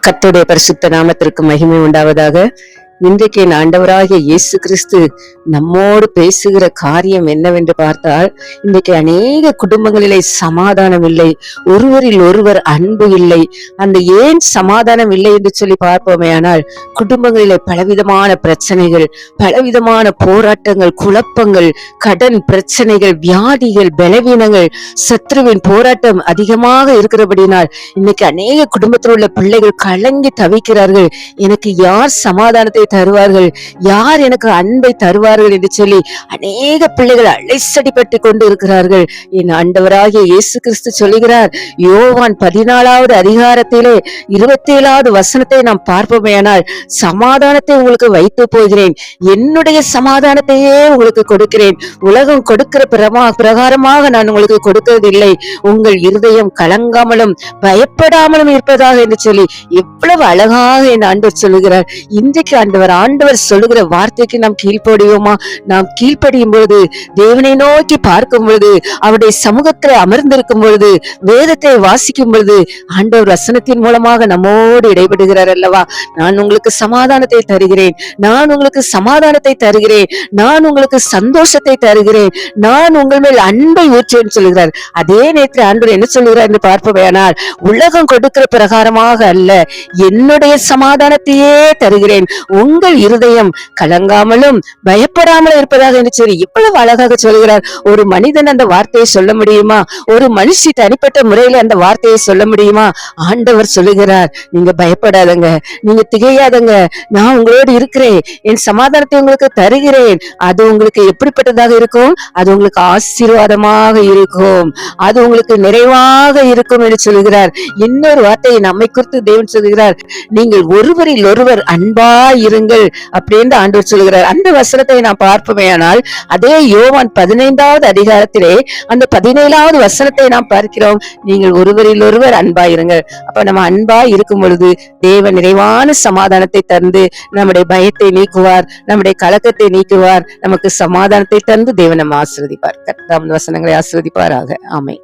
கர்த்தருடைய பரிசுத்த நாமத்திற்கு மகிமை உண்டாவதாக. இன்றைக்கு என் ஆண்டவராகிய இயேசு கிறிஸ்து நம்மோடு பேசுகிற காரியம் என்னவென்று பார்த்தால், இன்றைக்கு அநேக குடும்பங்களிலே சமாதானம் இல்லை, ஒருவரில் ஒருவர் அன்பு இல்லை. அந்த ஏன் சமாதானம் இல்லை என்று சொல்லி பார்ப்போமே, ஆனால் குடும்பங்களிலே பலவிதமான பிரச்சனைகள், பலவிதமான போராட்டங்கள், குழப்பங்கள், கடன் பிரச்சனைகள், வியாதிகள், பலவீனங்கள், சத்ருவின் போராட்டம் அதிகமாக இருக்கிறபடினால் இன்னைக்கு அநேக குடும்பத்தில் உள்ள பிள்ளைகள் கலங்கி தவிக்கிறார்கள். எனக்கு யார் சமாதானத்தை தருவார்கள், யார் எனக்கு அன்பை தருவார்கள் என்று சொல்லி அநேக பிள்ளைகள் அலைசடிப்பட்டு கொண்டு இருக்கிறார்கள். என் ஆண்டவராகிய இயேசு கிறிஸ்து சொல்லுகிறார், யோவான் 14வது அதிகாரத்திலே 27வது வசனத்தை நாம் பார்ப்போமேயானால், சமாதானத்தை உங்களுக்கு வைத்து போகிறேன், என்னுடைய சமாதானத்தையே உங்களுக்கு கொடுக்கிறேன், உலகம் கொடுக்கிற பிரகாரமாக நான் உங்களுக்கு கொடுக்கிறதில்லை, உங்கள் இருதயம் கலங்காமலும் பயப்படாமலும் இருப்பதாக என்று சொல்லி எவ்வளவு அழகாக என் ஆண்டவர் சொல்லுகிறார். இன்றைக்கு ஆண்டவர் சொல்லுகிற வார்த்தைக்கு நாம் கீழ்ப்படிவோமா? நாம் கீழ்ப்படியும் பொழுது, தேவனை நோக்கி பார்க்கும் பொழுது, அவருடைய சமூகத்தில் அமர்ந்திருக்கும் பொழுது, வேதத்தை வாசிக்கும் பொழுது, ஆண்டவர் வசனத்தின் மூலமாக நம்மோடு இடைபடுகிறார் அல்லவா? நான் உங்களுக்கு சமாதானத்தை தருகிறேன், நான் உங்களுக்கு சமாதானத்தை தருகிறேன், நான் உங்களுக்கு சந்தோஷத்தை தருகிறேன், நான் உங்கள் மேல் அன்பை ஊற்றேன் சொல்லுகிறார். அதே நேரத்தில் ஆண்டவர் என்ன சொல்லுகிறார் என்று பார்ப்பவையானால், உலகம் கொடுக்கிற பிரகாரமாக அல்ல, என்னுடைய சமாதானத்தையே தருகிறேன், உங்கள் இருதயம் கலங்காமலும் பயப்படாமலும் இருப்பதாக என்று சொல்லி இவ்வளவு அழகாக சொல்கிறார். ஒரு மனிதன் அந்த வார்த்தையை சொல்ல முடியுமா? ஒரு மனுஷி தனிப்பட்ட முறையில அந்த வார்த்தையை சொல்ல முடியுமா? ஆண்டவர் சொல்லுகிறார், நீங்க பயப்படாதங்க, நீங்க திகையாதங்க, நான் உங்களோடு இருக்கிறேன், என் சமாதானத்தை உங்களுக்கு தருகிறேன். அது உங்களுக்கு எப்படிப்பட்டதாக இருக்கும்? அது உங்களுக்கு ஆசீர்வாதமாக இருக்கும், அது உங்களுக்கு நிறைவாக இருக்கும் என்று சொல்கிறார். இன்னொரு வார்த்தையை நம்மை குறித்து தேவன் சொல்கிறார், நீங்கள் ஒருவரில் ஒருவர் அன்பா இருங்கள் அப்படின்னு ஆண்டவர் சொல்கிறார். அந்த வசனத்தை நாம் பார்ப்போமேயானால், அதே யோவான் 15வது அதிகாரத்திலே அந்த 17வது வசனத்தை நாம் பார்க்கிறோம், நீங்கள் ஒருவரில் ஒருவர் அன்பாயிருங்கள். அப்ப நம்ம அன்பா இருக்கும் பொழுது தேவன் நிறைவான சமாதானத்தை தந்து நம்முடைய பயத்தை நீக்குவார், நம்முடைய கலக்கத்தை நீக்குவார், நமக்கு சமாதானத்தை தந்து தேவன் நம்ம ஆசீர்வதிப்பார். கர்த்தர் வசனங்களை ஆசீர்வதிப்பாராக. ஆமென்.